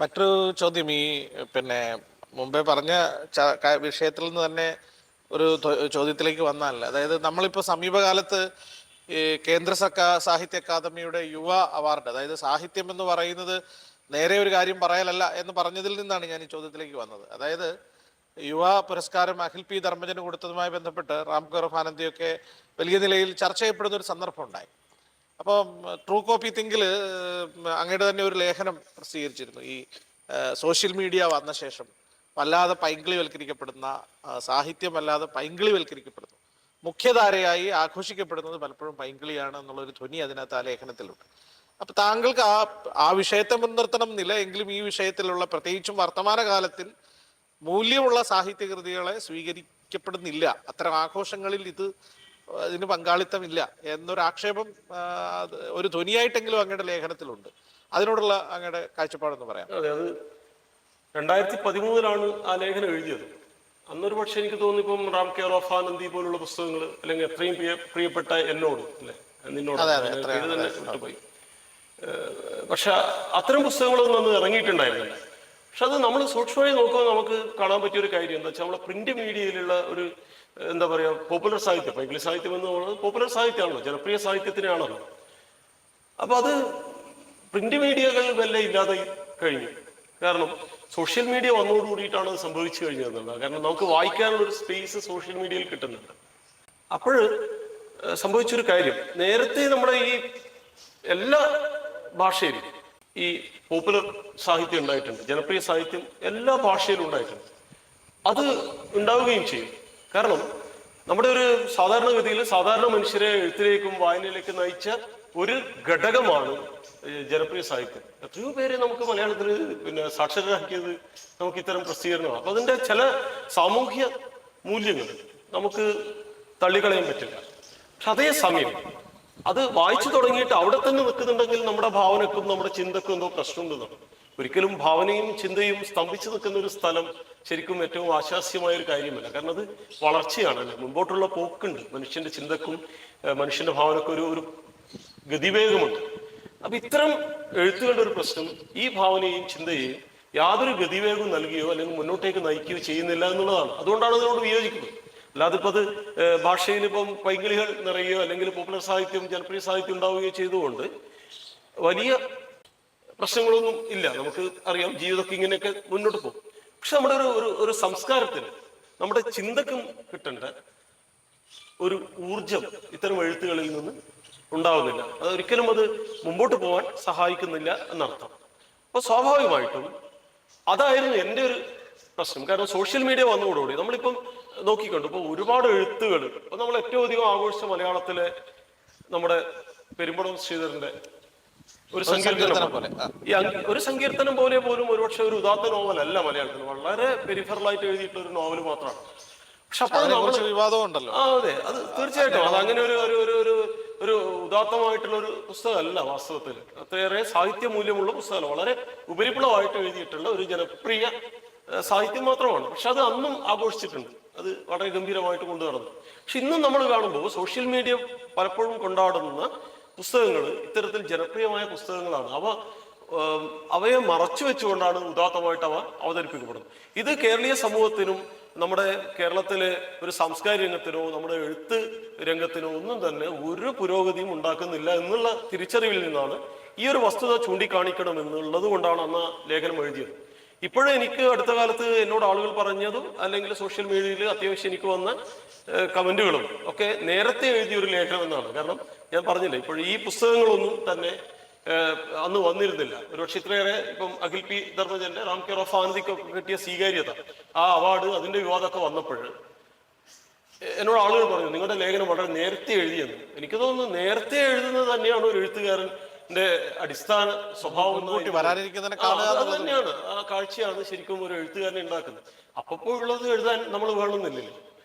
മറ്റൊരു ചോദ്യം പിന്നെ മുമ്പേ പറഞ്ഞ വിഷയത്തിൽ നിന്ന് തന്നെ ഒരു ചോദ്യത്തിലേക്ക് വന്നാൽ, അതായത് നമ്മളിപ്പോൾ സമീപകാലത്ത് ഈ കേന്ദ്ര സർക്കാർ സാഹിത്യ അക്കാദമിയുടെ യുവ അവാർഡ്, അതായത് സാഹിത്യം എന്ന് പറയുന്നത് നേരെ ഒരു കാര്യം പറയലല്ല എന്ന് പറഞ്ഞതിൽ നിന്നാണ് ഞാൻ ഈ ചോദ്യത്തിലേക്ക് വന്നത്. അതായത് യുവ പുരസ്കാരം അഖിൽ പി ധർമ്മജന് കൊടുത്തതുമായി ബന്ധപ്പെട്ട് റാം കെയർ ആനന്ദിയൊക്കെ വലിയ നിലയിൽ ചർച്ച ചെയ്യപ്പെടുന്ന ഒരു സന്ദർഭം ഉണ്ടായി. അപ്പം ട്രൂ കോപ്പി തിങ്കിൽ അങ്ങയുടെ തന്നെ ഒരു ലേഖനം പ്രസിദ്ധീകരിച്ചിരുന്നു. ഈ സോഷ്യൽ മീഡിയ വന്ന ശേഷം വല്ലാതെ പൈങ്കിളിവൽക്കരിക്കപ്പെടുന്ന സാഹിത്യം വല്ലാതെ പൈങ്കിളിവൽക്കരിക്കപ്പെടുന്നു, മുഖ്യധാരയായി ആഘോഷിക്കപ്പെടുന്നത് പലപ്പോഴും പൈങ്കിളിയാണ് എന്നുള്ളൊരു ധ്വനി അതിനകത്ത് ആ ലേഖനത്തിലുണ്ട്. അപ്പൊ താങ്കൾക്ക് ആ വിഷയത്തെ മുൻനിർത്തണം എന്നില്ല, എങ്കിലും ഈ വിഷയത്തിലുള്ള പ്രത്യേകിച്ചും വർത്തമാനകാലത്തിൽ മൂല്യമുള്ള സാഹിത്യകൃതികളെ സ്വീകരിക്കപ്പെടുന്നില്ല, അത്തരം ആഘോഷങ്ങളിൽ ഇതിന് പങ്കാളിത്തമില്ല എന്നൊരു ആക്ഷേപം ഒരു ധ്വനിയായിട്ടെങ്കിലും അങ്ങയുടെ ലേഖനത്തിലുണ്ട്. അതിനോടുള്ള അങ്ങയുടെ കാഴ്ചപ്പാടെന്ന് പറയാം. അതെ, അത് 2013 ആ ലേഖനം എഴുതിയത്. അന്നൊരു പക്ഷെ എനിക്ക് തോന്നുന്നു ഇപ്പം റാം കെയർ ഓഫ് ആനന്ദി പോലുള്ള പുസ്തകങ്ങൾ, അല്ലെങ്കിൽ എത്രയും പ്രിയപ്പെട്ട എന്നോട്, അല്ലെ നിന്നോട് തന്നെ വിട്ടുപോയി. പക്ഷെ അത്തരം പുസ്തകങ്ങളൊന്നും അന്ന് ഇറങ്ങിയിട്ടുണ്ടായിരുന്നില്ല. പക്ഷെ അത് നമ്മൾ സൂക്ഷ്മമായി നോക്കുമ്പോൾ നമുക്ക് കാണാൻ പറ്റിയ ഒരു കാര്യം എന്താ വെച്ചാൽ, നമ്മളെ പ്രിന്റ് മീഡിയയിലുള്ള ഒരു എന്താ പറയാ പോപ്പുലർ സാഹിത്യം, പൈങ്കിളി സാഹിത്യം എന്ന് പറയുന്നത് പോപ്പുലർ സാഹിത്യമാണല്ലോ, ജനപ്രിയ സാഹിത്യത്തിനാണല്ലോ. അപ്പൊ അത് പ്രിന്റ് മീഡിയകൾ വല്ല ഇല്ലാതെ കഴിഞ്ഞു. കാരണം സോഷ്യൽ മീഡിയ വന്നതോടുകൂടിയിട്ടാണ് അത് സംഭവിച്ചു കഴിഞ്ഞതെന്നുള്ളത്. കാരണം നമുക്ക് വായിക്കാനുള്ള ഒരു സ്പേസ് സോഷ്യൽ മീഡിയയിൽ കിട്ടുന്നുണ്ട്. അപ്പോൾ സംഭവിച്ചൊരു കാര്യം, നേരത്തെ നമ്മുടെ ഈ എല്ലാ ഭാഷയിലും ഈ പോപ്പുലർ സാഹിത്യം ഉണ്ടായിട്ടുണ്ട്, ജനപ്രിയ സാഹിത്യം എല്ലാ ഭാഷയിലും ഉണ്ടായിട്ടുണ്ട്. അത് ഉണ്ടാവുകയും ചെയ്യും. കാരണം നമ്മുടെ ഒരു സാധാരണഗതിയിൽ സാധാരണ മനുഷ്യരെ എഴുത്തിലേക്കും വായനയിലേക്കും നയിച്ച ഒരു ഘടകമാണ് ജനപ്രിയ സാഹിത്യം. എത്രയോ പേരെ നമുക്ക് മലയാളത്തിൽ സാക്ഷരരാക്കിയത് നമുക്ക് ഇത്തരം പ്രസിദ്ധീകരണമാണ്. അപ്പൊ അതിന്റെ ചില സാമൂഹ്യ മൂല്യങ്ങൾ നമുക്ക് തള്ളിക്കളയാൻ പറ്റില്ല. പക്ഷെ അതേ സമയം അത് വായിച്ചു തുടങ്ങിയിട്ട് അവിടെ തന്നെ നിൽക്കുന്നുണ്ടെങ്കിൽ നമ്മുടെ ഭാവനക്കും നമ്മുടെ ചിന്തക്കും എന്തോ പ്രശ്നമുണ്ടെന്നാണ്. ഒരിക്കലും ഭാവനയും ചിന്തയും സ്തംഭിച്ചു നിൽക്കുന്ന ഒരു സ്ഥലം ശരിക്കും ഏറ്റവും ആശാസ്യമായ ഒരു കാര്യമല്ല. കാരണം അത് വളർച്ചയാണല്ലോ, മുമ്പോട്ടുള്ള പോക്കുണ്ട്. മനുഷ്യന്റെ ചിന്തക്കും മനുഷ്യന്റെ ഭാവനക്കും ഒരു ഗതിവേഗമുണ്ട്. അപ്പൊ ഇത്തരം എഴുത്തുകളുടെ ഒരു പ്രശ്നം ഈ ഭാവനയും ചിന്തയെയും യാതൊരു ഗതിവേഗവും നൽകുകയോ അല്ലെങ്കിൽ മുന്നോട്ടേക്ക് നയിക്കുകയോ ചെയ്യുന്നില്ല എന്നുള്ളതാണ്. അതുകൊണ്ടാണ് അതിനോട് വിയോജിക്കുന്നത്. അല്ലാതെ ഇപ്പൊ അത് ഭാഷയിൽ ഇപ്പം പൈങ്കിളികൾ നിറയുകയോ അല്ലെങ്കിൽ പോപ്പുലർ സാഹിത്യം ജനപ്രിയ സാഹിത്യം ഉണ്ടാവുകയോ ചെയ്തുകൊണ്ട് വലിയ പ്രശ്നങ്ങളൊന്നും ഇല്ല. നമുക്ക് അറിയാം, ജീവിതമൊക്കെ ഇങ്ങനെയൊക്കെ മുന്നോട്ട് പോകും. പക്ഷെ നമ്മുടെ ഒരു സംസ്കാരത്തിന്, നമ്മുടെ ചിന്തക്കും കിട്ടേണ്ട ഒരു ഊർജം ഇത്തരം എഴുത്തുകളിൽ നിന്ന് ഉണ്ടാവുന്നില്ല. അതൊരിക്കലും അത് മുമ്പോട്ട് പോകാൻ സഹായിക്കുന്നില്ല എന്നർത്ഥം. അപ്പൊ സ്വാഭാവികമായിട്ടും അതായിരുന്നു എൻ്റെ ഒരു പ്രശ്നം. കാരണം സോഷ്യൽ മീഡിയ വന്നതോടുകൂടി നമ്മളിപ്പം നോക്കിക്കൊണ്ട് ഇപ്പൊ ഒരുപാട് എഴുത്തുകൾ, ഇപ്പൊ നമ്മൾ ഏറ്റവും അധികം ആഘോഷിച്ച മലയാളത്തിലെ നമ്മുടെ പെരുമ്പടം ശ്രീധരന്റെ ഒരു സങ്കീർത്തനം പോലെ, ഒരു സങ്കീർത്തനം പോലെ പോലും ഒരുപക്ഷെ ഒരു ഉദാത്ത നോവൽ അല്ല മലയാളത്തിൽ, വളരെ പെരിഫറലായിട്ട് എഴുതിയിട്ടുള്ള ഒരു നോവൽ മാത്രമാണ്. പക്ഷെ അപ്പോൾ വിവാദം ഉണ്ടല്ലോ. അതെ, അത് തീർച്ചയായിട്ടും അത് അങ്ങനെ ഒരു ഉദാത്തമായിട്ടുള്ള ഒരു പുസ്തകമല്ല വാസ്തവത്തിൽ. അത്രയേറെ സാഹിത്യ മൂല്യമുള്ള പുസ്തകമല്ല, വളരെ ഉപരിപ്ലവമായിട്ട് എഴുതിയിട്ടുള്ള ഒരു ജനപ്രിയ സാഹിത്യം മാത്രമാണ്. പക്ഷെ അത് അന്നും ആഘോഷിച്ചിട്ടുണ്ട്, അത് വളരെ ഗംഭീരമായിട്ട് കൊണ്ടു നടന്നു. പക്ഷെ ഇന്നും നമ്മൾ കാണുമ്പോൾ സോഷ്യൽ മീഡിയ പലപ്പോഴും കൊണ്ടാടുന്ന പുസ്തകങ്ങൾ ഇത്തരത്തിൽ ജനപ്രിയമായ പുസ്തകങ്ങളാണ്. അവയെ മറച്ചു വെച്ചുകൊണ്ടാണ് ഉദാത്തമായിട്ട് അവ അവതരിപ്പിക്കപ്പെടുന്നത്. ഇത് കേരളീയ സമൂഹത്തിനും നമ്മുടെ കേരളത്തിലെ ഒരു സാംസ്കാരിക രംഗത്തിനോ നമ്മുടെ എഴുത്ത് രംഗത്തിനോ ഒന്നും തന്നെ ഒരു പുരോഗതിയും ഉണ്ടാക്കുന്നില്ല എന്നുള്ള തിരിച്ചറിവിൽ നിന്നാണ് ഈ ഒരു വസ്തുത ചൂണ്ടിക്കാണിക്കണം എന്നുള്ളത് കൊണ്ടാണ് അന്ന് ലേഖനം എഴുതിയത്. ഇപ്പോഴും എനിക്ക് അടുത്ത കാലത്ത് എന്നോട് ആളുകൾ പറഞ്ഞതും അല്ലെങ്കിൽ സോഷ്യൽ മീഡിയയിൽ അത്യാവശ്യം എനിക്ക് വന്ന കമന്റുകളും ഒക്കെ നേരത്തെ എഴുതിയൊരു ലേഖനം എന്നാണ്. കാരണം ഞാൻ പറഞ്ഞില്ലേ, ഇപ്പോൾ ഈ പുസ്തകങ്ങളൊന്നും തന്നെ അന്ന് വന്നിരുന്നില്ല. ഒരുപക്ഷെ ഇത്രയേറെ ഇപ്പം അഖിൽ പി ധർമ്മജന്റെ റാം കെയർ ഓഫ് ആനന്ദിക്കൊക്കെ കിട്ടിയ സ്വീകാര്യത, ആ അവാർഡ്, അതിന്റെ വിവാദമൊക്കെ വന്നപ്പോൾ എന്നോട് ആളുകൾ പറഞ്ഞു നിങ്ങളുടെ ലേഖനം വളരെ നേരത്തെ എഴുതിയെന്ന്. എനിക്ക് തോന്നുന്നു നേരത്തെ എഴുതുന്നത് തന്നെയാണ് ഒരു എഴുത്തുകാരന്റെ അടിസ്ഥാന സ്വഭാവം. അത് തന്നെയാണ്, ആ കാഴ്ചയാണ് ശരിക്കും ഒരു എഴുത്തുകാരനെ ഉണ്ടാക്കുന്നത്. അപ്പോഴുള്ളത് എഴുതാൻ നമ്മൾ വേണമെന്നില്ലല്ലോ,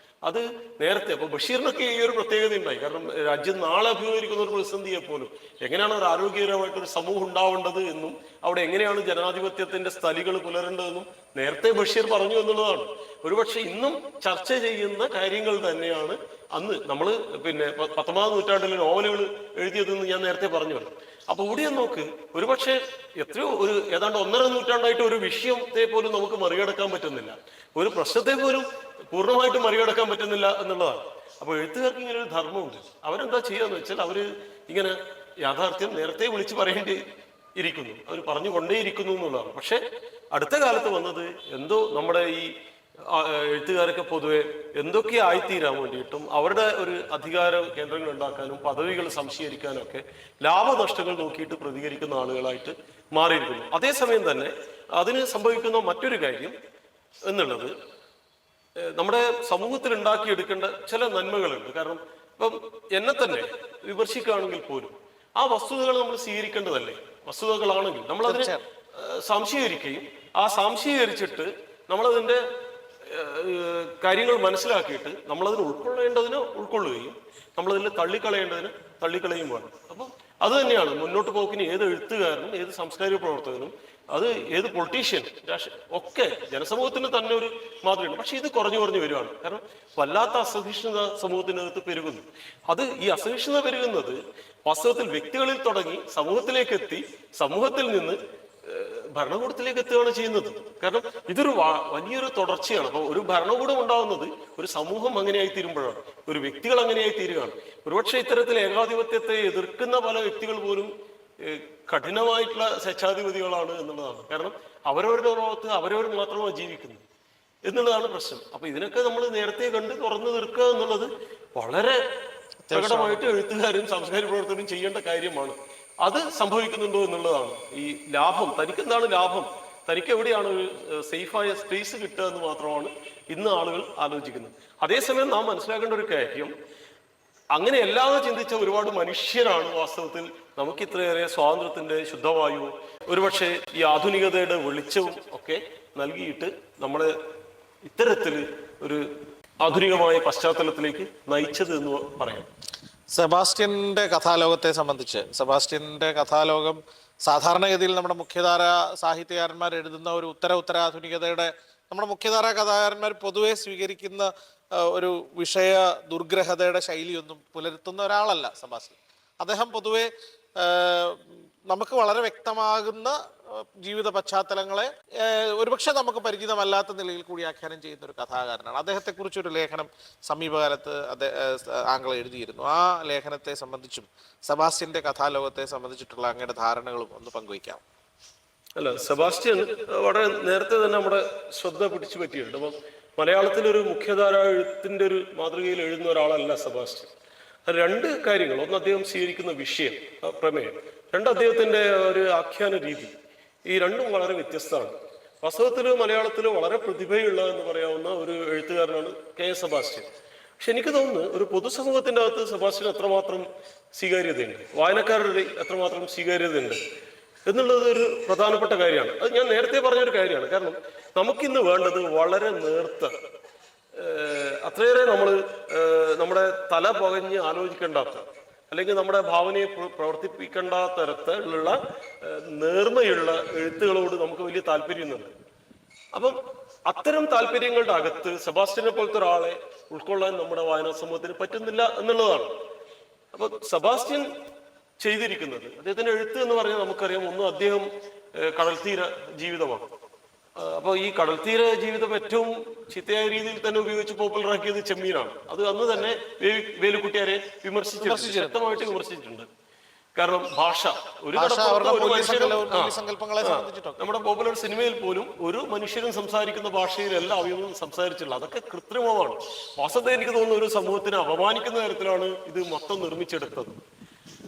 അത് നേരത്തെ. അപ്പൊ ബഷീറിനൊക്കെ ഈ ഒരു പ്രത്യേകത ഉണ്ടായി. കാരണം രാജ്യം നാളെ അഭിമുഖീകരിക്കുന്ന ഒരു പ്രതിസന്ധിയെ പോലും എങ്ങനെയാണ് ഒരു ആരോഗ്യകരമായിട്ടൊരു സമൂഹം ഉണ്ടാവേണ്ടത് എന്നും അവിടെ എങ്ങനെയാണ് ജനാധിപത്യത്തിന്റെ സ്ഥലികൾ പുലരേണ്ടതെന്നും നേരത്തെ ബഷീർ പറഞ്ഞു എന്നുള്ളതാണ്. ഒരുപക്ഷെ ഇന്നും ചർച്ച ചെയ്യുന്ന കാര്യങ്ങൾ തന്നെയാണ് അന്ന് നമ്മൾ 19ാം നൂറ്റാണ്ടിലെ നോവലുകൾ എഴുതിയതെന്ന് ഞാൻ നേരത്തെ പറഞ്ഞു. അപ്പൊ ഇവിടെ നോക്ക്, ഒരുപക്ഷെ എത്രയോ ഏതാണ്ട് 1.5 നൂറ്റാണ്ടായിട്ട് ഒരു വിഷയത്തെ പോലും നമുക്ക് മറികടക്കാൻ പറ്റുന്നില്ല, ഒരു പ്രശ്നത്തെ പോലും പൂർണ്ണമായിട്ട് മറികടക്കാൻ പറ്റുന്നില്ല എന്നുള്ളതാണ്. അപ്പൊ എഴുത്തുകാർക്ക് ഇങ്ങനെ ഒരു ധർമ്മമുണ്ട്. അവരെന്താ ചെയ്യാന്ന് വെച്ചാൽ അവര് ഇങ്ങനെ യാഥാർത്ഥ്യം നേരത്തെ വിളിച്ചു പറയേണ്ടി ഇരിക്കുന്നു, അവർ പറഞ്ഞുകൊണ്ടേയിരിക്കുന്നു എന്നുള്ളതാണ്. പക്ഷെ അടുത്ത കാലത്ത് വന്നത് എന്തോ നമ്മുടെ ഈ എഴുത്തുകാരൊക്കെ പൊതുവെ എന്തൊക്കെ ആയിത്തീരാൻ വേണ്ടിയിട്ടും അവരുടെ ഒരു അധികാര കേന്ദ്രങ്ങൾ ഉണ്ടാക്കാനും പദവികൾ സംശീകരിക്കാനും ഒക്കെ ലാഭനഷ്ടങ്ങൾ നോക്കിയിട്ട് പ്രതികരിക്കുന്ന ആളുകളായിട്ട് മാറിയിരിക്കുന്നു. അതേസമയം തന്നെ അതിന് സംഭവിക്കുന്ന മറ്റൊരു കാര്യം എന്നുള്ളത് നമ്മുടെ സമൂഹത്തിൽ ഉണ്ടാക്കിയെടുക്കേണ്ട ചില നന്മകളുണ്ട്. കാരണം ഇപ്പം എന്നെ തന്നെ വിമർശിക്കുകയാണെങ്കിൽ പോലും ആ വസ്തുതകൾ നമ്മൾ സ്വീകരിക്കേണ്ടതല്ലേ? വസ്തുതകളാണെങ്കിൽ നമ്മളതിനെ സംശീകരിക്കുകയും ആ സംശീകരിച്ചിട്ട് നമ്മളതിൻ്റെ കാര്യങ്ങൾ മനസ്സിലാക്കിയിട്ട് നമ്മളതിന് ഉൾക്കൊള്ളേണ്ടതിന് ഉൾക്കൊള്ളുകയും നമ്മളതിൽ തള്ളിക്കളയേണ്ടതിന് തള്ളിക്കളയും വേണം. അപ്പം അത് തന്നെയാണ് മുന്നോട്ട് പോക്കിന് ഏത് എഴുത്തുകാരനും ഏത് സാംസ്കാരിക പ്രവർത്തകനും അത് ഏത് പൊളിറ്റീഷ്യൻ ഒക്കെ ജനസമൂഹത്തിന് തന്നെ ഒരു മാതൃകയാണ്. പക്ഷെ ഇത് കുറഞ്ഞു വരികയാണ്. കാരണം വല്ലാത്ത അസഹിഷ്ണുത സമൂഹത്തിനകത്ത് പെരുകുന്നു. ഈ അസഹിഷ്ണുത പെരുകുന്നത് വാസ്തവത്തിൽ വ്യക്തികളിൽ തുടങ്ങി സമൂഹത്തിലേക്ക് എത്തി സമൂഹത്തിൽ നിന്ന് ഭരണകൂടത്തിലേക്ക് എത്തുകയാണ് ചെയ്യുന്നത്. കാരണം ഇതൊരു വലിയൊരു തുടർച്ചയാണ്. അപ്പൊ ഒരു ഭരണകൂടം ഉണ്ടാവുന്നത് ഒരു സമൂഹം അങ്ങനെയായി തീരുമ്പോഴാണ്, ഒരു വ്യക്തികൾ അങ്ങനെയായി തീരുകയാണ്. ഒരുപക്ഷെ ഇത്തരത്തിൽ ഏകാധിപത്യത്തെ എതിർക്കുന്ന പല വ്യക്തികൾ പോലും കഠിനമായിട്ടുള്ള സ്വേച്ഛാധിപതികളാണ് എന്നുള്ളതാണ്. കാരണം അവരവരുടെ ലോകത്ത് അവരവർ മാത്രമാണ് ജീവിക്കുന്നത് എന്നുള്ളതാണ് പ്രശ്നം. അപ്പൊ ഇതിനൊക്കെ നമ്മൾ നേരത്തെ കണ്ട് തുറന്നു തീർക്കുക എന്നുള്ളത് വളരെ പ്രകടമായിട്ട് എഴുത്തുകാരും സാംസ്കാരിക പ്രവർത്തകരും ചെയ്യേണ്ട കാര്യമാണ്. അത് സംഭവിക്കുന്നുണ്ടോ എന്നുള്ളതാണ്. ഈ ലാഭം, തനിക്കെന്താണ് ലാഭം, തനിക്ക് എവിടെയാണ് ഒരു സേഫായ സ്പേസ് കിട്ടുക എന്ന് മാത്രമാണ് ഇന്ന് ആളുകൾ ആലോചിക്കുന്നത്. അതേസമയം നാം മനസ്സിലാക്കേണ്ട ഒരു കാര്യം, അങ്ങനെ എല്ലാവരും ചിന്തിച്ച ഒരുപാട് മനുഷ്യരാണ് വാസ്തവത്തിൽ നമുക്ക് ഇത്രയേറെ സ്വാതന്ത്ര്യത്തിന്റെ ശുദ്ധവായുവും ഒരുപക്ഷെ ഈ ആധുനികതയുടെ വെളിച്ചവും ഒക്കെ നൽകിയിട്ട് നമ്മളെ ഇത്തരത്തിൽ ഒരു ആധുനികമായ പശ്ചാത്തലത്തിലേക്ക് നയിച്ചത് എന്ന് പറയാം. സെബാസ്റ്റ്യന്റെ കഥാലോകത്തെ സംബന്ധിച്ച്, സെബാസ്റ്റ്യന്റെ കഥാലോകം സാധാരണഗതിയിൽ നമ്മുടെ മുഖ്യധാര സാഹിത്യകാരന്മാർ എഴുതുന്ന ഒരു ഉത്തരാധുനികതയുടെ, നമ്മുടെ മുഖ്യധാര കഥാകാരന്മാർ പൊതുവെ സ്വീകരിക്കുന്ന ഒരു വിഷയ ദുർഗ്രഹതയുടെ ശൈലിയൊന്നും പുലർത്തുന്ന ഒരാളല്ല സെബാസ്റ്റ്യൻ. അദ്ദേഹം പൊതുവെ നമുക്ക് വളരെ വ്യക്തമാകുന്ന ജീവിത പശ്ചാത്തലങ്ങളെ ഒരുപക്ഷെ നമുക്ക് പരിചിതമല്ലാത്ത നിലയിൽ കൂടി ആഖ്യാനം ചെയ്യുന്ന ഒരു കഥാകാരനാണ്. അദ്ദേഹത്തെക്കുറിച്ചൊരു ലേഖനം സമീപകാലത്ത് താങ്കൾ എഴുതിയിരുന്നു. ആ ലേഖനത്തെ സംബന്ധിച്ചും സെബാസ്റ്റ്യന്റെ കഥാലോകത്തെ സംബന്ധിച്ചിട്ടുള്ള അങ്ങയുടെ ധാരണകളും ഒന്ന് പങ്കുവയ്ക്കാം. അല്ല, സെബാസ്റ്റ്യൻ വളരെ നേരത്തെ തന്നെ നമ്മുടെ ശ്രദ്ധ പിടിച്ചു പറ്റിയിട്ടുണ്ട്. അപ്പം മലയാളത്തിലൊരു മുഖ്യധാര എഴുത്തിന്റെ ഒരു മാതൃകയിൽ എഴുതുന്ന ഒരാളല്ല സെബാസ്റ്റ്യൻ. രണ്ട് കാര്യങ്ങൾ: ഒന്ന്, അദ്ദേഹം സ്വീകരിക്കുന്ന വിഷയം, പ്രമേയം; രണ്ട്, അദ്ദേഹത്തിന്റെ ഒരു ആഖ്യാന രീതി. ഈ രണ്ടും വളരെ വ്യത്യസ്തമാണ്. വാസ്തവത്തിൽ മലയാളത്തിൽ വളരെ പ്രതിഭയുള്ള എന്ന് പറയാവുന്ന ഒരു എഴുത്തുകാരനാണ് KS സെബാസ്റ്റ്യൻ. പക്ഷെ എനിക്ക് തോന്നുന്നു ഒരു പൊതുസമൂഹത്തിന്റെ അകത്ത് സെബാസ്റ്റ്യൻ എത്രമാത്രം സ്വീകാര്യതയുണ്ട്, വായനക്കാരുടെ എത്രമാത്രം സ്വീകാര്യതയുണ്ട് എന്നുള്ളത് ഒരു പ്രധാനപ്പെട്ട കാര്യമാണ്. അത് ഞാൻ നേരത്തെ പറഞ്ഞൊരു കാര്യമാണ്. കാരണം നമുക്കിന്ന് വേണ്ടത് വളരെ നേർത്ത, അത്രയേറെ നമ്മുടെ തല പുകഞ്ഞ് ആലോചിക്കേണ്ടാത്ത, അല്ലെങ്കിൽ നമ്മുടെ ഭാവനയെ പ്രവർത്തിപ്പിക്കേണ്ട തരത്തിലുള്ള നേർമയുള്ള എഴുത്തുകളോട് നമുക്ക് വലിയ താല്പര്യമുണ്ട്. അപ്പം അത്തരം താല്പര്യങ്ങളുടെ അകത്ത് സെബാസ്റ്റ്യനെ പോലത്തെ ഒരാളെ ഉൾക്കൊള്ളാൻ നമ്മുടെ വായനാ സമൂഹത്തിന് പറ്റുന്നില്ല എന്നുള്ളതാണ്. അപ്പൊ സെബാസ്റ്റ്യൻ ചെയ്തിരിക്കുന്നത്, അദ്ദേഹത്തിന്റെ എഴുത്ത് എന്ന് പറഞ്ഞാൽ നമുക്കറിയാം, ഒന്നും അദ്ദേഹം കടൽത്തീര ജീവിതമാണ്. അപ്പോൾ ഈ കടൽത്തീര ജീവിതം ഏറ്റവും ചിത്തയായ രീതിയിൽ തന്നെ ഉപയോഗിച്ച് പോപ്പുലറാക്കിയത് ചെമ്മീനാണ്. അത് അന്ന് തന്നെ വേലുക്കുട്ടിയാരെ ശക്തമായിട്ട് വിമർശിച്ചിട്ടുണ്ട്. കാരണം ഭാഷ, നമ്മുടെ പോപ്പുലർ സിനിമയിൽ പോലും ഒരു മനുഷ്യരും സംസാരിക്കുന്ന ഭാഷയിലല്ല അവയൊന്നും സംസാരിച്ചില്ല. അതൊക്കെ കൃത്രിമമാണ്. വാസ്തവത്തിൽ എനിക്ക് തോന്നുന്നു ഒരു സമൂഹത്തിനെ അപമാനിക്കുന്ന തരത്തിലാണ് ഇത് മൊത്തം നിർമ്മിച്ചെടുത്തത്.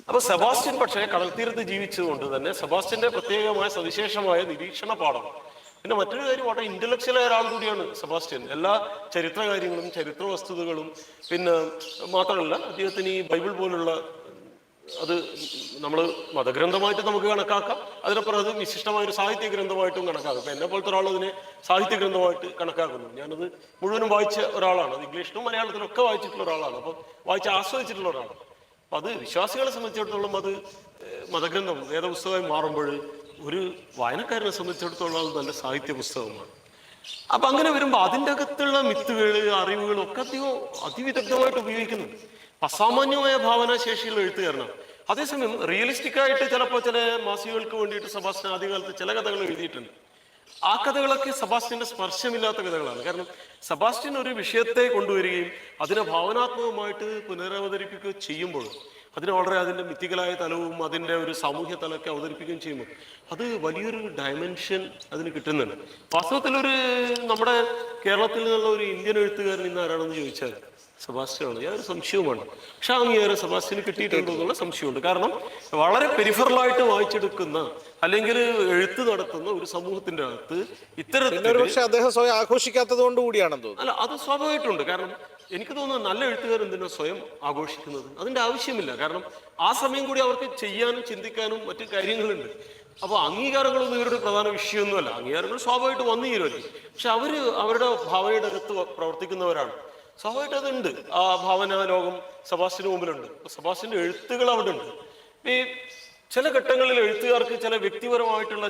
അപ്പൊ സെബാസ്റ്റ്യൻ പക്ഷേ കടൽത്തീരത്ത് ജീവിച്ചതുകൊണ്ട് തന്നെ സെബാസ്റ്റ്യന്റെ പ്രത്യേകമായ സവിശേഷമായ നിരീക്ഷണ പാഠം. പിന്നെ മറ്റൊരു കാര്യം, വളരെ ഇന്റലക്ച്വലായ ഒരാൾ കൂടിയാണ് സെബാസ്റ്റ്യൻ. എല്ലാ ചരിത്ര കാര്യങ്ങളും ചരിത്ര വസ്തുതകളും, പിന്നെ മാത്രമല്ല അദ്ദേഹത്തിന് ഈ ബൈബിൾ പോലുള്ള, അത് നമ്മൾ മതഗ്രന്ഥമായിട്ട് നമുക്ക് കണക്കാക്കാം, അതിനപ്പുറം അത് വിശിഷ്ടമായ ഒരു സാഹിത്യ ഗ്രന്ഥമായിട്ടും കണക്കാക്കാം. ഇപ്പൊ എന്നെ പോലത്തെ ഒരാൾ അതിനെ സാഹിത്യ ഗ്രന്ഥമായിട്ട് കണക്കാക്കുന്നു. ഞാനത് മുഴുവനും വായിച്ച ഒരാളാണ്. അത് ഇംഗ്ലീഷിലും മലയാളത്തിലും ഒക്കെ വായിച്ചിട്ടുള്ള ഒരാളാണ്. അപ്പം വായിച്ച് ആസ്വദിച്ചിട്ടുള്ള ഒരാളാണ്. അപ്പൊ അത് വിശ്വാസികളെ സംബന്ധിച്ചിടത്തോളം അത് മതഗ്രന്ഥം, വേദപുസ്തകമായി മാറുമ്പോൾ ഒരു വായനക്കാരനെ സംബന്ധിച്ചിടത്തോളം അത് നല്ല സാഹിത്യ പുസ്തകമാണ്. അപ്പൊ അങ്ങനെ വരുമ്പോൾ അതിൻ്റെ അകത്തുള്ള മിത്തുകൾ, അറിവുകൾ ഒക്കെ അധികം അതിവിദഗ്ധമായിട്ട് ഉപയോഗിക്കുന്നു. അസാമാന്യമായ ഭാവനാശേഷിയുള്ള എഴുത്തുകാരനാണ്. അതേസമയം റിയലിസ്റ്റിക് ആയിട്ട് ചിലപ്പോൾ ചില മാസികകൾക്ക് വേണ്ടിയിട്ട് സെബാസ്റ്റ്യൻ ആദ്യകാലത്ത് ചില കഥകൾ എഴുതിയിട്ടുണ്ട്. ആ കഥകളൊക്കെ സെബാസ്റ്റ്യന്റെ സ്പർശമില്ലാത്ത കഥകളാണ്. കാരണം സെബാസ്റ്റ്യൻ ഒരു വിഷയത്തെ കൊണ്ടുവരികയും അതിനെ ഭാവനാത്മകമായിട്ട് പുനരവതരിപ്പിക്കുകയും ചെയ്യുമ്പോൾ അതിന് വളരെ അതിൻ്റെ മിത്തിക്കലായ തലവും അതിൻ്റെ ഒരു സാമൂഹ്യ തലമൊക്കെ അവതരിപ്പിക്കുകയും ചെയ്യുമ്പോൾ അത് വലിയൊരു ഡയമെൻഷൻ അതിന് കിട്ടുന്നുണ്ട്. വാസ്തവത്തിലൊരു നമ്മുടെ കേരളത്തിൽ നിന്നുള്ള ഒരു ഇന്ത്യൻ എഴുത്തുകാരൻ ഇന്ന് ആരാണെന്ന് ചോദിച്ചാൽ സെബാസ്റ്റ്യനാണ്. യാതൊരു സംശയവുമാണ്. പക്ഷെ അംഗീകാരം സെബാസ്റ്റ്യന് കിട്ടിയിട്ടുണ്ടോ എന്നുള്ള സംശയമുണ്ട്. കാരണം വളരെ പെരിഫറലായിട്ട് വായിച്ചെടുക്കുന്ന അല്ലെങ്കിൽ എഴുത്ത് നടത്തുന്ന ഒരു സമൂഹത്തിന്റെ അകത്ത് ഇത്തരത്തിൽ പക്ഷെ അദ്ദേഹം സ്വയം ആഘോഷിക്കാത്തത് കൊണ്ട് കൂടിയാണെന്ന് തോന്നുന്നു. അല്ല, അത് സ്വാഭാവികമായിട്ടുണ്ട്. കാരണം എനിക്ക് തോന്നുന്നു നല്ല എഴുത്തുകാർ എന്തിനാ സ്വയം ആഘോഷിക്കുന്നത്? അതിന്റെ ആവശ്യമില്ല. കാരണം ആ സമയം കൂടി അവർക്ക് ചെയ്യാനും ചിന്തിക്കാനും മറ്റു കാര്യങ്ങളുണ്ട്. അപ്പോൾ അംഗീകാരങ്ങളൊന്നും ഇവരുടെ പ്രധാന വിഷയമൊന്നുമല്ല. അംഗീകാരങ്ങൾ സ്വാഭാവികമായിട്ട് വന്നു ചേരുമല്ലോ. പക്ഷെ അവര് അവരുടെ ഭാവനയുടെ അകത്ത് പ്രവർത്തിക്കുന്നവരാണ്. സ്വാഭാവികമായിട്ട് അതുണ്ട്. ആ ഭാവന ലോകം സെബാസ്റ്റ്യന് മുമ്പിലുണ്ട്. സെബാസ്റ്റ്യന്റെ എഴുത്തുകൾ അവിടെ ഉണ്ട്. ഈ ചില ഘട്ടങ്ങളിൽ എഴുത്തുകാർക്ക് ചില വ്യക്തിപരമായിട്ടുള്ള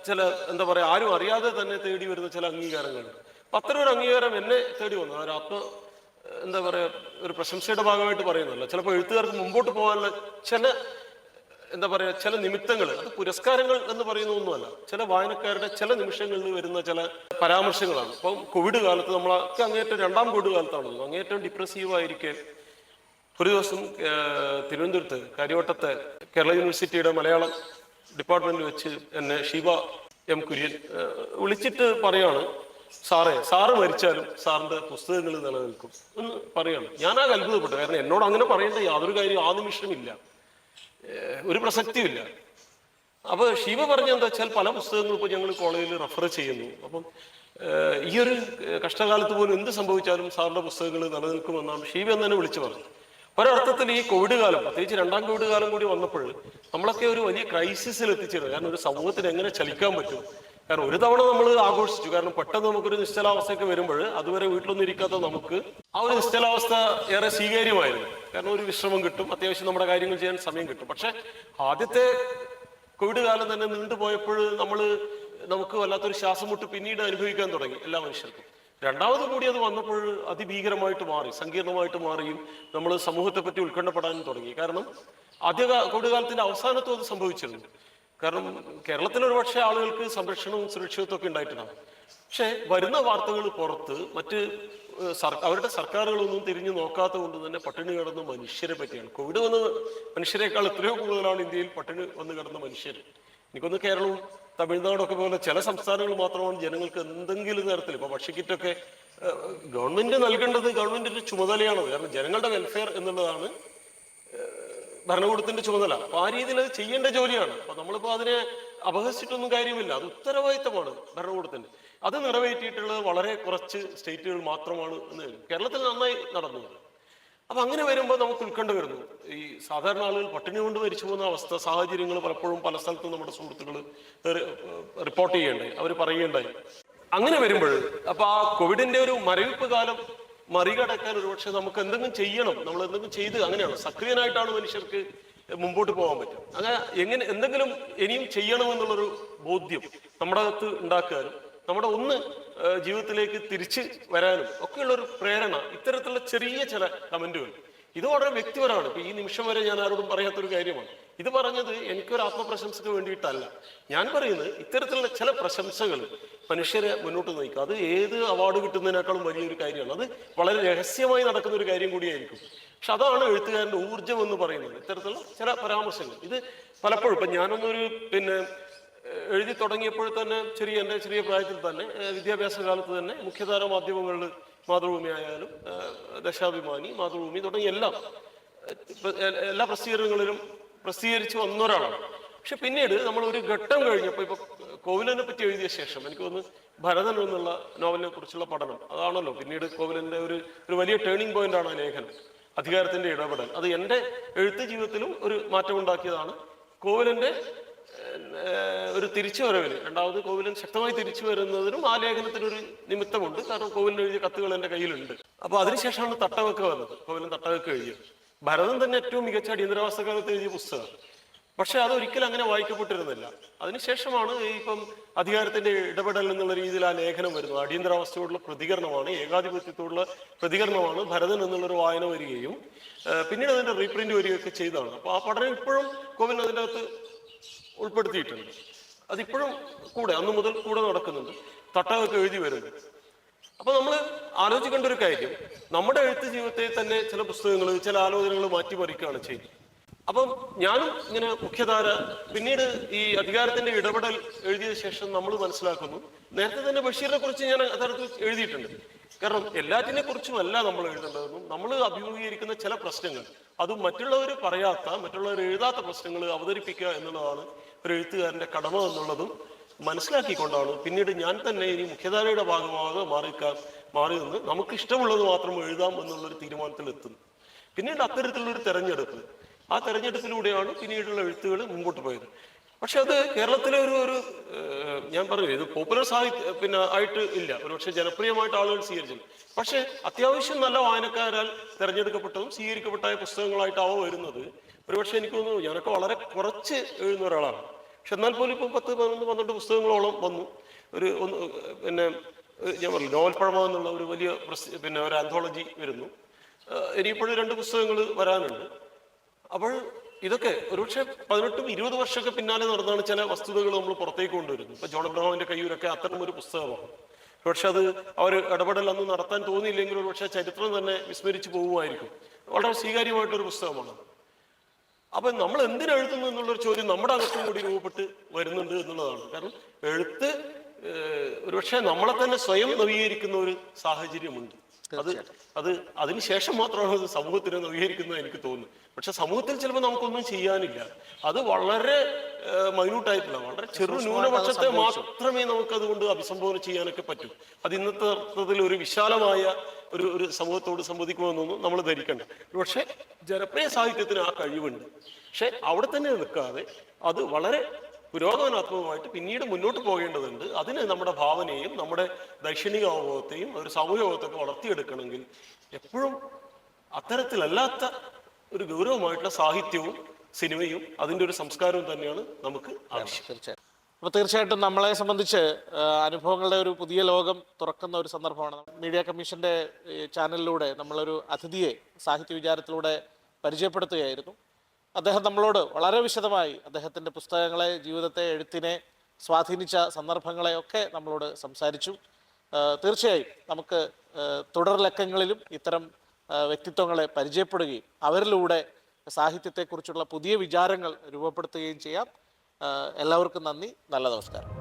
ചില എന്താ പറയുക, ആരും അറിയാതെ തന്നെ തേടി വരുന്ന ചില അംഗീകാരങ്ങളുണ്ട്. അപ്പൊ അത്തരം ഒരു അംഗീകാരം എന്നെ തേടി വന്നു. ഒരു എന്താ പറയുക, ഒരു പ്രശംസയുടെ ഭാഗമായിട്ട് പറയുന്നതല്ല. ചിലപ്പോൾ എഴുത്തുകാർക്ക് മുമ്പോട്ട് പോകാനുള്ള എന്താ പറയുക ചില നിമിത്തങ്ങൾ, അത് പുരസ്കാരങ്ങൾ എന്ന് പറയുന്ന ഒന്നുമല്ല. ചില വായനക്കാരുടെ ചില നിമിഷങ്ങളിൽ വരുന്ന ചില പരാമർശങ്ങളാണ്. ഇപ്പം കോവിഡ് കാലത്ത് നമ്മളൊക്കെ അങ്ങേറ്റം രണ്ടാം കോവിഡ് കാലത്താണല്ലോ, അങ്ങേറ്റം ഡിപ്രസീവ് ആയിരിക്കെ ഒരു ദിവസം തിരുവനന്തപുരത്ത് കാര്യവട്ടത്തെ കേരള യൂണിവേഴ്സിറ്റിയുടെ മലയാളം ഡിപ്പാർട്ട്മെന്റിൽ വെച്ച് എന്നെ ഷീബ എം കുര്യൻ വിളിച്ചിട്ട് പറയാണ്, സാറ് മരിച്ചാലും സാറിന്റെ പുസ്തകങ്ങൾ നിലനിൽക്കും എന്ന് പറയാണ്. ഞാനാകെ അത്ഭുതപ്പെട്ടു. കാരണം എന്നോട് അങ്ങനെ പറയേണ്ട യാതൊരു കാര്യം ആ നിമിഷമില്ല, ഒരു പ്രസക്തിയുമില്ല. അപ്പൊ ഷീബ പറഞ്ഞ എന്താ വെച്ചാൽ പല പുസ്തകങ്ങളും ഇപ്പോൾ ഞങ്ങൾ കോളേജിൽ റെഫർ ചെയ്യുന്നു. അപ്പം ഈ ഒരു കഷ്ടകാലത്ത് പോലും എന്ത് സംഭവിച്ചാലും സാറിന്റെ പുസ്തകങ്ങൾ നിലനിൽക്കുമെന്നാണ് ഷീബ എന്ന് തന്നെ വിളിച്ചു പറഞ്ഞത്. ഒരർത്ഥത്തിൽ ഈ കോവിഡ് കാലം, പ്രത്യേകിച്ച് രണ്ടാം കോവിഡ് കാലം കൂടി വന്നപ്പോൾ നമ്മളൊക്കെ ഒരു വലിയ ക്രൈസിസിൽ എത്തിച്ചേരുന്നത്. കാരണം ഒരു സമൂഹത്തിന് എങ്ങനെ ചലിക്കാൻ പറ്റും? കാരണം ഒരു തവണ നമ്മൾ ആഘോഷിച്ചു. കാരണം പെട്ടെന്ന് നമുക്കൊരു നിശ്ചലാവസ്ഥയൊക്കെ വരുമ്പോൾ അതുവരെ വീട്ടിലൊന്നും ഇരിക്കാത്ത നമുക്ക് ആ ഒരു നിശ്ചലാവസ്ഥ ഏറെ സ്വീകാര്യമായിരുന്നു. കാരണം ഒരു വിശ്രമം കിട്ടും, അത്യാവശ്യം നമ്മുടെ കാര്യങ്ങൾ ചെയ്യാൻ സമയം കിട്ടും. പക്ഷെ ആദ്യത്തെ കോവിഡ് കാലം തന്നെ നീണ്ടുപോയപ്പോൾ നമുക്ക് വല്ലാത്തൊരു ശ്വാസം മുട്ട് പിന്നീട് അനുഭവിക്കാൻ തുടങ്ങി എല്ലാ മനുഷ്യർക്കും. രണ്ടാമത് കൂടി അത് വന്നപ്പോൾ അതിഭീകരമായിട്ട് മാറി, സങ്കീർണമായിട്ട് മാറിയും നമ്മൾ സമൂഹത്തെ പറ്റി ഉത്കണ്ഠപ്പെടാനും തുടങ്ങി. കാരണം കോവിഡ് കാലത്തിന്റെ അവസാനത്തും അത് സംഭവിച്ചിരുന്നു. കാരണം കേരളത്തിൽ ഒരുപക്ഷെ ആളുകൾക്ക് സംരക്ഷണവും സുരക്ഷിതത്വം ഒക്കെ ഉണ്ടായിട്ടുണ്ടാകും. പക്ഷെ വരുന്ന വാർത്തകൾ പുറത്ത് അവരുടെ സർക്കാരുകളൊന്നും തിരിഞ്ഞു നോക്കാത്ത കൊണ്ട് തന്നെ പട്ടിണി കിടന്ന മനുഷ്യരെ പറ്റിയാണ്. കോവിഡ് വന്ന മനുഷ്യരെക്കാൾ എത്രയോ കൂടുതലാണ് ഇന്ത്യയിൽ പട്ടിണി വന്ന് കിടന്ന മനുഷ്യർ. എനിക്കൊന്ന് കേരളവും തമിഴ്നാടും ഒക്കെ പോലെ ചില സംസ്ഥാനങ്ങൾ മാത്രമാണ് ജനങ്ങൾക്ക് എന്തെങ്കിലും തരത്തിൽ ഇപ്പൊ ഭക്ഷ്യക്കിറ്റൊക്കെ ഗവൺമെന്റ് നൽകേണ്ടത് ഗവൺമെന്റിന്റെ ചുമതലയാണത്. കാരണം ജനങ്ങളുടെ വെൽഫെയർ എന്നുള്ളതാണ് ഭരണകൂടത്തിന്റെ ചുമതല. അപ്പൊ ആ രീതിയിൽ അത് ചെയ്യേണ്ട ജോലിയാണ്. അപ്പൊ നമ്മളിപ്പോ അതിനെ അപഹസിച്ചിട്ടൊന്നും കാര്യമില്ല. അത് ഉത്തരവാദിത്തമാണ് ഭരണകൂടത്തിന്റെ. അത് നിറവേറ്റിയിട്ടുള്ളത് വളരെ കുറച്ച് സ്റ്റേറ്റുകൾ മാത്രമാണ് എന്ന് കേരളത്തിൽ നന്നായി നടന്നു. അപ്പൊ അങ്ങനെ വരുമ്പോൾ നമുക്ക് ഉത്കണ്ഠ വരുന്നു. ഈ സാധാരണ ആളുകൾ പട്ടിണി കൊണ്ട് മരിച്ചു പോകുന്ന അവസ്ഥ സാഹചര്യങ്ങൾ പലപ്പോഴും പല സ്ഥലത്തും നമ്മുടെ സുഹൃത്തുക്കൾ റിപ്പോർട്ട് ചെയ്യേണ്ടായി, അവർ പറയുകയുണ്ടായി. അങ്ങനെ വരുമ്പോൾ അപ്പൊ ആ കോവിഡിന്റെ ഒരു മരവിപ്പ് കാലം മറികടക്കാൻ ഒരുപക്ഷെ നമുക്ക് എന്തെങ്കിലും ചെയ്യണം. നമ്മൾ എന്തെങ്കിലും ചെയ്ത് അങ്ങനെയാണ് സക്രിയനായിട്ടാണ് മനുഷ്യർക്ക് മുമ്പോട്ട് പോകാൻ പറ്റും. അങ്ങനെ എന്തെങ്കിലും ഇനിയും ചെയ്യണമെന്നുള്ളൊരു ബോധ്യം നമ്മുടെ അകത്ത് ഉണ്ടാക്കാനും നമ്മുടെ ജീവിതത്തിലേക്ക് തിരിച്ച് വരാനും ഒക്കെയുള്ളൊരു പ്രേരണ ഇത്തരത്തിലുള്ള ചെറിയ ചില കമന്റുകൾ. ഇത് വളരെ വ്യക്തിപരമാണ്. ഇപ്പൊ ഈ നിമിഷം വരെ ഞാൻ ആരോടും പറയാത്തൊരു കാര്യമാണ്. ഇത് പറഞ്ഞത് എനിക്കൊരു ആത്മപ്രശംസക്ക് വേണ്ടിയിട്ടല്ല. ഞാൻ പറയുന്നത് ഇത്തരത്തിലുള്ള ചില പ്രശംസകൾ മനുഷ്യരെ മുന്നോട്ട് നയിക്കും. അത് ഏത് അവാർഡ് കിട്ടുന്നതിനേക്കാളും വലിയൊരു കാര്യമാണ്. അത് വളരെ രഹസ്യമായി നടക്കുന്ന ഒരു കാര്യം കൂടിയായിരിക്കും. പക്ഷെ അതാണ് എഴുത്തുകാരന്റെ ഊർജ്ജം എന്ന് പറയുന്നത്. ഇത്തരത്തിലുള്ള ചില പരാമർശങ്ങൾ ഇത് പലപ്പോഴും ഇപ്പൊ ഞാനൊന്നൊരു എഴുതി തുടങ്ങിയപ്പോൾ തന്നെ എൻ്റെ ചെറിയ പ്രായത്തിൽ തന്നെ വിദ്യാഭ്യാസ കാലത്ത് തന്നെ മുഖ്യധാര മാധ്യമങ്ങളിൽ മാതൃഭൂമി ആയാലും ദേശാഭിമാനി, മാതൃഭൂമി തുടങ്ങിയ എല്ലാ പ്രസിദ്ധീകരണങ്ങളിലും പ്രസിദ്ധീകരിച്ച് വന്ന ഒരാളാണ്. പക്ഷെ പിന്നീട് നമ്മൾ ഒരു ഘട്ടം കഴിഞ്ഞപ്പോൾ ഇപ്പൊ കോവിലനെ പറ്റി എഴുതിയ ശേഷം എനിക്ക് തോന്നുന്നു ഭരതൻ എന്നുള്ള നോവലിനെ കുറിച്ചുള്ള പഠനം അതാണല്ലോ പിന്നീട് കോവിലന്റെ ഒരു വലിയ ടേണിംഗ് പോയിന്റ് ആണ് ആ ലേഖനം. അധികാരത്തിന്റെ ഇടപെടൽ അത് എൻ്റെ എഴുത്ത് ജീവിതത്തിലും ഒരു മാറ്റം ഉണ്ടാക്കിയതാണ്. കോവിലന്റെ ഒരു തിരിച്ചുവരവിന് രണ്ടാമത് കോവിലൻ ശക്തമായി തിരിച്ചു വരുന്നതിനും ആ ലേഖനത്തിനൊരു നിമിത്തമുണ്ട്. കാരണം കോവിലൻ എഴുതിയ കത്തുകൾ എൻ്റെ കയ്യിലുണ്ട്. അപ്പൊ അതിനുശേഷമാണ് തട്ടവൊക്കെ വന്നത്. കോവിലൻ തട്ടവൊക്കെ എഴുതിയത്. ഭരതൻ തന്നെ ഏറ്റവും മികച്ച അടിയന്തരാവസ്ഥ കാലത്ത് എഴുതിയ പുസ്തകം. പക്ഷെ അതൊരിക്കലും അങ്ങനെ വായിക്കപ്പെട്ടിരുന്നില്ല. അതിനുശേഷമാണ് ഇപ്പം അധികാരത്തിന്റെ ഇടപെടൽ എന്നുള്ള രീതിയിൽ ആ ലേഖനം വരുന്നത്. അടിയന്തരാവസ്ഥയോടുള്ള പ്രതികരണമാണ്, ഏകാധിപത്യത്തോടുള്ള പ്രതികരണമാണ് ഭരതൻ എന്നുള്ളൊരു വായന വരികയും പിന്നീട് അതിന്റെ റീപ്രിന്റ് വരികയൊക്കെ ചെയ്തതാണ്. അപ്പൊ ആ പഠനം ഇപ്പോഴും കോവിൻ അതിൻ്റെ അകത്ത് ഉൾപ്പെടുത്തിയിട്ടുണ്ട്. അതിപ്പോഴും അന്ന് മുതൽ കൂടെ നടക്കുന്നുണ്ട്, തട്ടമൊക്കെ എഴുതി വരുന്നുണ്ട്. അപ്പൊ നമ്മൾ ആലോചിക്കേണ്ട ഒരു കാര്യം, നമ്മുടെ എഴുത്ത് ജീവിതത്തെ തന്നെ ചില പുസ്തകങ്ങൾ, ചില ആലോചനകൾ മാറ്റിമറിക്കുകയാണ് ചെയ്യുന്നത്. അപ്പം ഞാനും ഇങ്ങനെ മുഖ്യധാര, പിന്നീട് ഈ അധികാരത്തിന്റെ ഇടപെടൽ എഴുതിയ ശേഷം നമ്മൾ മനസ്സിലാക്കുന്നു, നേരത്തെ തന്നെ ബഷീറിനെ കുറിച്ച് ഞാൻ യഥാർത്ഥത്തിൽ എഴുതിയിട്ടുണ്ട്. കാരണം എല്ലാറ്റിനെ കുറിച്ചുമല്ല നമ്മൾ എഴുതേണ്ടതെന്നും, നമ്മൾ അഭിമുഖീകരിക്കുന്ന ചില പ്രശ്നങ്ങൾ, അതും മറ്റുള്ളവർ പറയാത്ത, മറ്റുള്ളവർ എഴുതാത്ത പ്രശ്നങ്ങൾ അവതരിപ്പിക്കുക എന്നുള്ളതാണ് ഒരു എഴുത്തുകാരന്റെ കടമ എന്നുള്ളതും മനസ്സിലാക്കിക്കൊണ്ടാണ് പിന്നീട് ഞാൻ തന്നെ ഇനി മുഖ്യധാരയുടെ ഭാഗമാകെ മാറി നിന്ന് നമുക്ക് ഇഷ്ടമുള്ളത് മാത്രം എഴുതാം എന്നുള്ളൊരു തീരുമാനത്തിൽ എത്തുന്നു. പിന്നീട് അത്തരത്തിലുള്ളൊരു തെരഞ്ഞെടുപ്പ്, ആ തെരഞ്ഞെടുപ്പിലൂടെയാണ് പിന്നീടുള്ള എഴുത്തുകൾ മുമ്പോട്ട് പോയത്. പക്ഷെ അത് കേരളത്തിലെ ഒരു ഞാൻ പറഞ്ഞു, ഇത് പോപ്പുലർ സാഹിത്യ ആയിട്ട് ഇല്ല, ഒരുപക്ഷെ ജനപ്രിയമായിട്ട് ആളുകൾ സ്വീകരിച്ചില്ല. പക്ഷെ അത്യാവശ്യം നല്ല വായനക്കാരാൽ തെരഞ്ഞെടുക്കപ്പെട്ടതും സ്വീകരിക്കപ്പെട്ട പുസ്തകങ്ങളായിട്ട് അവ വരുന്നത് ഒരുപക്ഷെ എനിക്ക് തോന്നുന്നു ഞാനൊക്കെ വളരെ കുറച്ച് എഴുതുന്ന ഒരാളാണ്. പക്ഷെ എന്നാൽ പോലും ഇപ്പം 10-12 പുസ്തകങ്ങളോളം വന്നു. ഞാൻ പറഞ്ഞു നോവൽ പഴമ എന്നുള്ള ഒരു വലിയ ഒരു ആന്തോളജി വരുന്നു. ഇനിയിപ്പോഴും 2 പുസ്തകങ്ങൾ വരാനുണ്ട്. അപ്പോൾ ഇതൊക്കെ ഒരുപക്ഷെ 18-20 വർഷമൊക്കെ പിന്നാലെ നടന്നാണ് ചില വസ്തുതകൾ നമ്മൾ പുറത്തേക്ക് കൊണ്ടുവരുന്നത്. ഇപ്പൊ ജോൺ അബ്രഹാമിന്റെ കയ്യൂരൊക്കെ അത്തരം ഒരു പുസ്തകമാണ്. പക്ഷെ അത് അവർ ഇടപെടൽ അന്ന് നടത്താൻ തോന്നിയില്ലെങ്കിൽ ഒരുപക്ഷെ ചരിത്രം തന്നെ വിസ്മരിച്ചു പോകുമായിരിക്കും. വളരെ സ്വീകാര്യമായിട്ടൊരു പുസ്തകമാണ്. അപ്പൊ നമ്മൾ എന്തിനെഴുതുന്നു എന്നുള്ളൊരു ചോദ്യം നമ്മുടെ അകത്തും കൂടി രൂപപ്പെട്ട് വരുന്നുണ്ട് എന്നുള്ളതാണ്. കാരണം എഴുത്ത് ഒരുപക്ഷെ നമ്മളെ തന്നെ സ്വയം നവീകരിക്കുന്ന ഒരു സാഹചര്യമുണ്ട്. അതിനുശേഷം മാത്രമാണ് അത് സമൂഹത്തിനെ നവീകരിക്കുന്നത് എനിക്ക് തോന്നുന്നു. പക്ഷെ സമൂഹത്തിൽ ചിലപ്പോൾ നമുക്കൊന്നും ചെയ്യാനില്ല. അത് വളരെ മൈന്യൂട്ടായിട്ടുള്ള, വളരെ ന്യൂനപക്ഷത്തെ മാത്രമേ നമുക്ക് അതുകൊണ്ട് അഭിസംബോധന ചെയ്യാനൊക്കെ പറ്റൂ. അത് ഇന്നത്തെ അർത്ഥത്തിൽ ഒരു വിശാലമായ ഒരു സമൂഹത്തോട് സംവദിക്കുമെന്നൊന്നും നമ്മൾ ധരിക്കണ്ട. പക്ഷെ ജനപ്രിയ സാഹിത്യത്തിന് ആ കഴിവുണ്ട്. പക്ഷെ അവിടെ തന്നെ നിൽക്കാതെ അത് വളരെ പുരോഗമനാത്മകമായിട്ട് പിന്നീട് മുന്നോട്ട് പോകേണ്ടതുണ്ട്. അതിന് നമ്മുടെ ഭാവനയും നമ്മുടെ ദൈക്ഷണിക അവബോധത്തെയും ഒരു സാമൂഹിക അവബോധത്തൊക്കെ വളർത്തിയെടുക്കണമെങ്കിൽ എപ്പോഴും അത്തരത്തിലല്ലാത്ത ഒരു ഗൗരവമായിട്ടുള്ള സാഹിത്യവും സിനിമയും അതിൻ്റെ ഒരു സംസ്കാരവും തന്നെയാണ് നമുക്ക് ആവശ്യം. തീർച്ചയായും. അപ്പോൾ തീർച്ചയായിട്ടും നമ്മളെ സംബന്ധിച്ച് അനുഭവങ്ങളുടെ ഒരു പുതിയ ലോകം തുറക്കുന്ന ഒരു സന്ദർഭമാണ്. മീഡിയ കമ്മീഷന്റെ ചാനലിലൂടെ നമ്മളൊരു അതിഥിയെ സാഹിത്യ വിചാരത്തിലൂടെ പരിചയപ്പെടുത്തുകയായിരുന്നു. അദ്ദേഹം നമ്മളോട് വളരെ വിശദമായി അദ്ദേഹത്തിൻ്റെ പുസ്തകങ്ങളെ, ജീവിതത്തെ, എഴുത്തിനെ സ്വാധീനിച്ച സന്ദർഭങ്ങളെയൊക്കെ നമ്മളോട് സംസാരിച്ചു. തീർച്ചയായും നമുക്ക് തുടർ ലക്കങ്ങളിലും ഇത്തരം വ്യക്തിത്വങ്ങളെ പരിചയപ്പെടുകയും അവരിലൂടെ സാഹിത്യത്തെക്കുറിച്ചുള്ള പുതിയ വിചാരങ്ങൾ രൂപപ്പെടുത്തുകയും ചെയ്യാം. എല്ലാവർക്കും നന്ദി. നല്ല നമസ്കാരം.